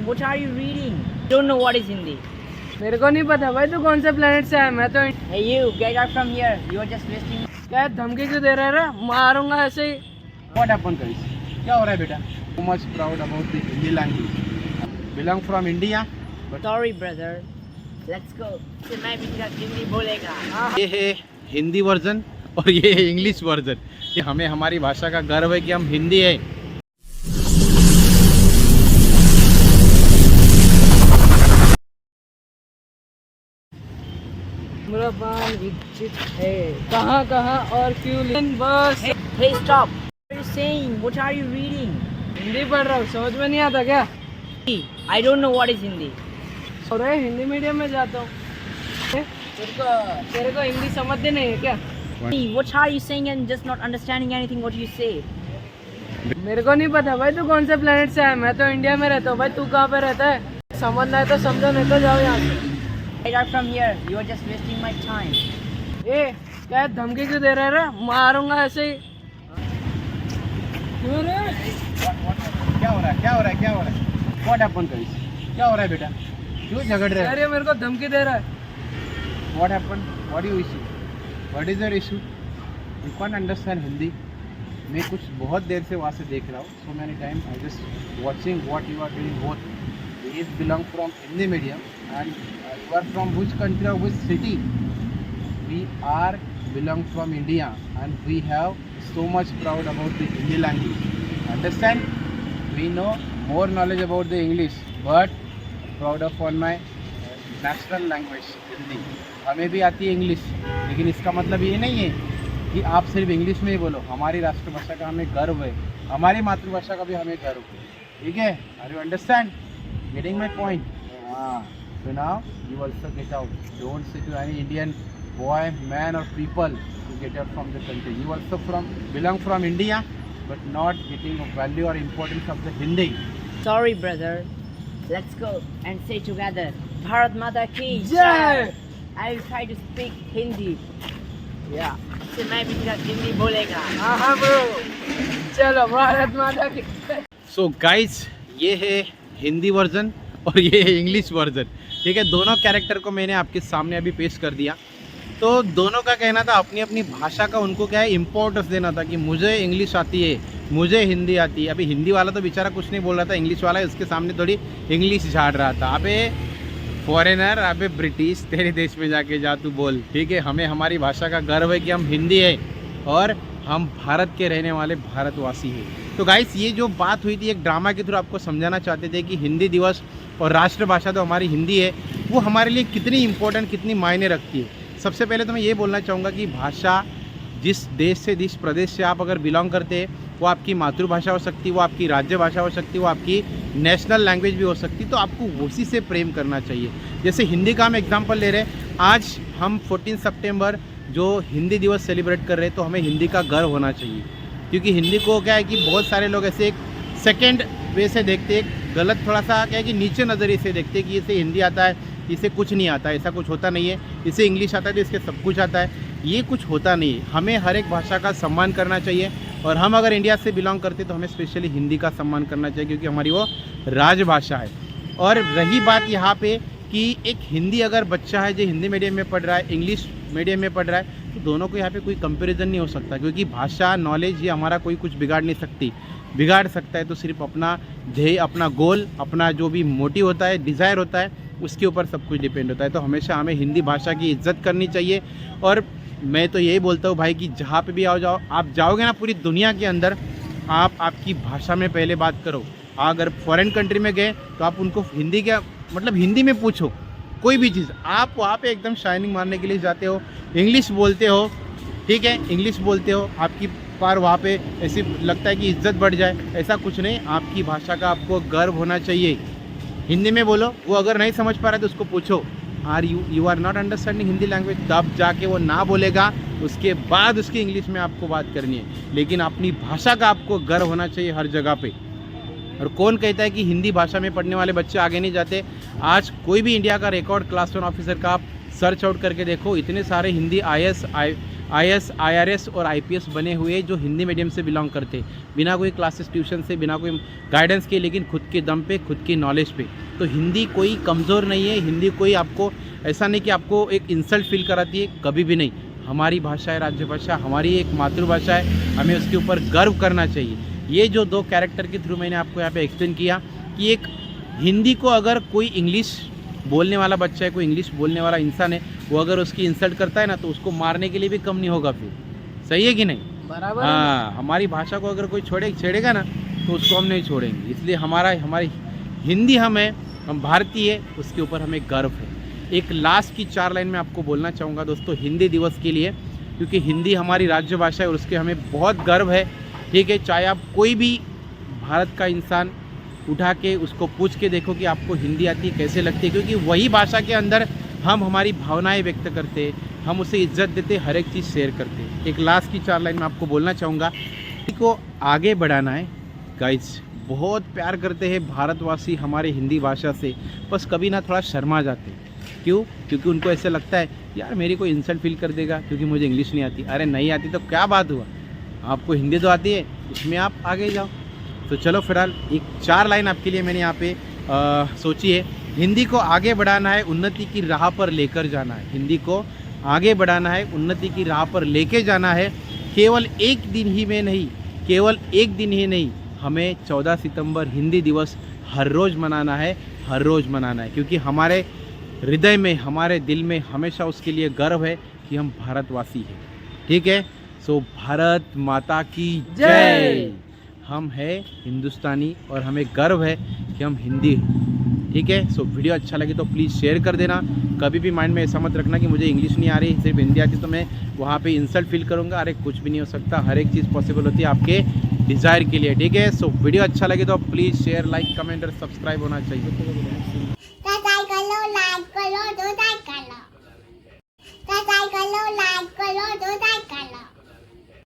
What are you reading? Don't know what is Hindi. मेरे को नहीं पता भाई तू कौन से प्लेनेट से है। मैं तो Hey you, get out from here. You are just wasting. क्या धमकी क्यों दे रहा है रे? मारूंगा ऐसे ही। What happened guys? क्या हो रहा है बेटा? So much proud about the Hindi language. Belong from India. Sorry brother. Let's go. से मैं भी तेरा हिंदी बोलेगा. ये है हिंदी वर्जन और ये है इंग्लिश वर्जन। ये हमें हमारी भाषा का गर्व है कि हम हिंदी है। मेरा बाल विकसित है। कहाँ कहाँ और क्यों लेकिन बस। Hey stop. What are you saying? What are you reading? Hindi पढ़ रहा हूँ, समझ में नहीं आता क्या? I don't know what is Hindi. अरे हिंदी मीडियम में जाता हूँ। तेरे को हिंदी समझते नहीं है क्या? What are you saying and just not understanding anything what you say? मेरे को नहीं पता भाई तू कौन से प्लेनेट से है। मैं तो इंडिया में रहता हूँ भाई, तू कहाँ पे रहता है? समझना है तो समझो, नहीं तो जाओ यहाँ से। Get out from here. You are just wasting my time. ए क्या धमकी क्यों दे रहा है रे? मारूंगा ऐसे ही। क्यों रे? क्या हो रहा है? क्या हो रहा है? क्या हो रहा है? What happened guys? क्या हो रहा है बेटा? क्यों झगड़ रहे अरे मेरे को धमकी दे रहा है। हो? What happened? What is your issue? What is your issue? You can't understand Hindi. मैं कुछ बहुत देर से वहाँ से देख रहा हूँ. So many times I just watching what you are doing both. These belong from Hindi medium and you are from which country or which city? We are belong from India and we have so much proud about the Hindi language. Understand? We know more knowledge about the English, but proud of on my national language Hindi. हमें भी आती है English, लेकिन इसका मतलब ये नहीं है कि आप सिर्फ इंग्लिश में ही बोलो. हमारी राष्ट्रभाषा का हमें गर्व है, हमारी मातृभाषा का भी हमें गर्व है. ठीक है? Are you understand? Getting my point? हाँ. So now you also get out. Don't say to any Indian boy, man or people to get out from the country. You also belong from India, but not getting a value or importance of the Hindi. Sorry brother. Let's go and say together. Bharat Mata ki जय। I will try to speak Hindi. Yeah. से मैं भी तेरा हिंदी बोलेगा. हाँ हाँ bro, चलो भारत माता की। So guys, ये है हिंदी वर्जन और ये है इंग्लिश वर्जन. ठीक है, दोनों कैरेक्टर को मैंने आपके सामने अभी पेश कर दिया. तो दोनों का कहना था अपनी अपनी भाषा का उनको क्या है इम्पोर्टेंस देना था कि मुझे इंग्लिश आती है, मुझे हिंदी आती है. अभी हिंदी वाला तो बेचारा कुछ नहीं बोल रहा था, इंग्लिश वाला उसके सामने थोड़ी इंग्लिश झाड़ रहा था. अबे फॉरेनर, अबे ब्रिटिश, तेरे देश में जाके जा तू बोल. ठीक है, हमें हमारी भाषा का गर्व है कि हम हिंदी है और हम भारत के रहने वाले भारतवासी हैं. तो गाइस, ये जो बात हुई थी एक ड्रामा के थ्रू आपको समझाना चाहते थे कि हिंदी दिवस और राष्ट्रभाषा तो हमारी हिंदी है, वो हमारे लिए कितनी इम्पोर्टेंट, कितनी मायने रखती है. सबसे पहले तो मैं ये बोलना चाहूँगा कि भाषा जिस देश से, जिस प्रदेश से आप अगर बिलोंग करते हैं, वो आपकी मातृभाषा हो सकती है, वो आपकी राज्य भाषा हो सकती है, वो आपकी नेशनल लैंग्वेज भी हो सकती है. तो आपको उसी से प्रेम करना चाहिए. जैसे हिंदी का हम एग्जाम्पल ले रहे हैं, आज हम 14 सितंबर जो हिंदी दिवस सेलिब्रेट कर रहे हैं, तो हमें हिंदी का गर्व होना चाहिए. क्योंकि हिंदी को क्या है कि बहुत सारे लोग ऐसे एक सेकेंड वे से देखते हैं, गलत थोड़ा सा क्या है कि नीचे नज़रिए से देखते हैं कि इसे हिंदी आता है, इसे कुछ नहीं आता. ऐसा कुछ होता नहीं है. इसे इंग्लिश आता है तो इसके सब कुछ आता है, ये कुछ होता नहीं है. हमें हर एक भाषा का सम्मान करना चाहिए और हम अगर इंडिया से बिलोंग करते तो हमें स्पेशली हिंदी का सम्मान करना चाहिए क्योंकि हमारी वो राजभाषा है. और रही बात यहाँ पे कि एक हिंदी अगर बच्चा है जो हिंदी मीडियम में पढ़ रहा है, इंग्लिश मीडियम में पढ़ रहा है, तो दोनों को यहाँ पे कोई कंपैरिजन नहीं हो सकता क्योंकि भाषा, नॉलेज ये हमारा कोई कुछ बिगाड़ नहीं सकती. बिगाड़ सकता है तो सिर्फ अपना ध्येय, अपना गोल, अपना जो भी मोटिव होता है, डिज़ायर होता है, उसके ऊपर सब कुछ डिपेंड होता है. तो हमेशा हमें हिंदी भाषा की इज्जत करनी चाहिए. और मैं तो यही बोलता हूँ भाई कि जहाँ पे भी आप जाओगे ना पूरी दुनिया के अंदर, आप आपकी भाषा में पहले बात करो. अगर फॉरेन कंट्री में गए तो आप उनको हिंदी का मतलब हिंदी में पूछो कोई भी चीज़. आप वहाँ पे एकदम शाइनिंग मारने के लिए जाते हो, इंग्लिश बोलते हो, ठीक है, इंग्लिश बोलते हो, आपकी पर वहाँ पे ऐसे लगता है कि इज्जत बढ़ जाए, ऐसा कुछ नहीं. आपकी भाषा का आपको गर्व होना चाहिए. हिंदी में बोलो, वो अगर नहीं समझ पा रहा है तो उसको पूछो, you are not understanding Hindi language, तब जाके वो ना बोलेगा, उसके बाद उसकी इंग्लिश में आपको बात करनी है. लेकिन अपनी भाषा का आपको गर्व होना चाहिए हर जगह पे. और कौन कहता है कि हिंदी भाषा में पढ़ने वाले बच्चे आगे नहीं जाते? आज कोई भी इंडिया का रिकॉर्ड क्लास 1 ऑफिसर का आप सर्च आउट करके देखो, इतने सारे हिंदी IAS IAS IRS और IPS बने हुए जो हिंदी मीडियम से बिलोंग करते, बिना कोई क्लासेस ट्यूशन से, बिना कोई गाइडेंस के, लेकिन खुद के दम पे, खुद की नॉलेज पे। तो हिंदी कोई कमज़ोर नहीं है, हिंदी कोई आपको ऐसा नहीं कि आपको एक इंसल्ट फील कराती है, कभी भी नहीं। हमारी भाषा है, राज्य भाषा हमारी एक मातृभाषा है, हमें उसके ऊपर गर्व करना चाहिए। ये जो दो कैरेक्टर के थ्रू मैंने आपको यहाँ पे एक्सप्लेन किया कि एक हिंदी को अगर कोई इंग्लिश बोलने वाला बच्चा है, कोई इंग्लिश बोलने वाला इंसान है, वो अगर उसकी इंसल्ट करता है ना, तो उसको मारने के लिए भी कम नहीं होगा फिर। सही है कि नहीं? बराबर। हाँ, हमारी भाषा को अगर कोई छेड़ेगा ना, तो उसको हम नहीं छोड़ेंगे। इसलिए हमारी हिंदी हम भारतीय, उसके ऊपर हमें गर्व है। एक लास्ट की 4 लाइन में आपको बोलना चाहूँगा दोस्तों, हिंदी दिवस के लिए, क्योंकि हिंदी हमारी राज्य भाषा है और उसके हमें बहुत गर्व है। ठीक है, चाहे आप कोई भी भारत का इंसान उठा के उसको पूछ के देखो कि आपको हिंदी आती है, कैसे लगती है, क्योंकि वही भाषा के अंदर हम हमारी भावनाएं व्यक्त करते, हम उसे इज्जत देते, हर एक चीज़ शेयर करते। एक लास्ट की 4 लाइन में आपको बोलना चाहूँगा, को आगे बढ़ाना है गाइस। बहुत प्यार करते हैं भारतवासी हमारे हिंदी भाषा से, बस कभी ना थोड़ा शर्मा जाते। क्यों? क्योंकि उनको ऐसा लगता है यार मेरी कोई इंसल्ट फील कर देगा क्योंकि मुझे इंग्लिश नहीं आती। अरे नहीं आती तो क्या बात हुआ, आपको हिंदी तो आती है, उसमें आप आगे जाओ। तो चलो फिलहाल एक 4 लाइन आपके लिए मैंने यहाँ पे सोची है। हिंदी को आगे बढ़ाना है, उन्नति की राह पर लेकर जाना है। हिंदी को आगे बढ़ाना है, उन्नति की राह पर लेके जाना है। केवल एक दिन ही में नहीं, केवल एक दिन ही नहीं, हमें 14 सितंबर हिंदी दिवस हर रोज़ मनाना है, हर रोज़ मनाना है, क्योंकि हमारे हृदय में, हमारे दिल में हमेशा उसके लिए गर्व है कि हम भारतवासी हैं। ठीक है, सो भारत माता की जय। हम हैं हिंदुस्तानी और हमें गर्व है कि हम हिंदी हैं। ठीक है, सो वीडियो अच्छा लगे तो प्लीज़ शेयर कर देना। कभी भी माइंड में ऐसा मत रखना कि मुझे इंग्लिश नहीं आ रही, सिर्फ हिंदी आती तो मैं वहाँ पे इंसल्ट फील करूँगा। अरे कुछ भी नहीं हो सकता, हर एक चीज़ पॉसिबल होती है आपके डिज़ायर के लिए। ठीक है, सो वीडियो अच्छा लगे तो प्लीज़ शेयर, लाइक, कमेंट और सब्सक्राइब होना चाहिए। लाइक करो, लाइक करो।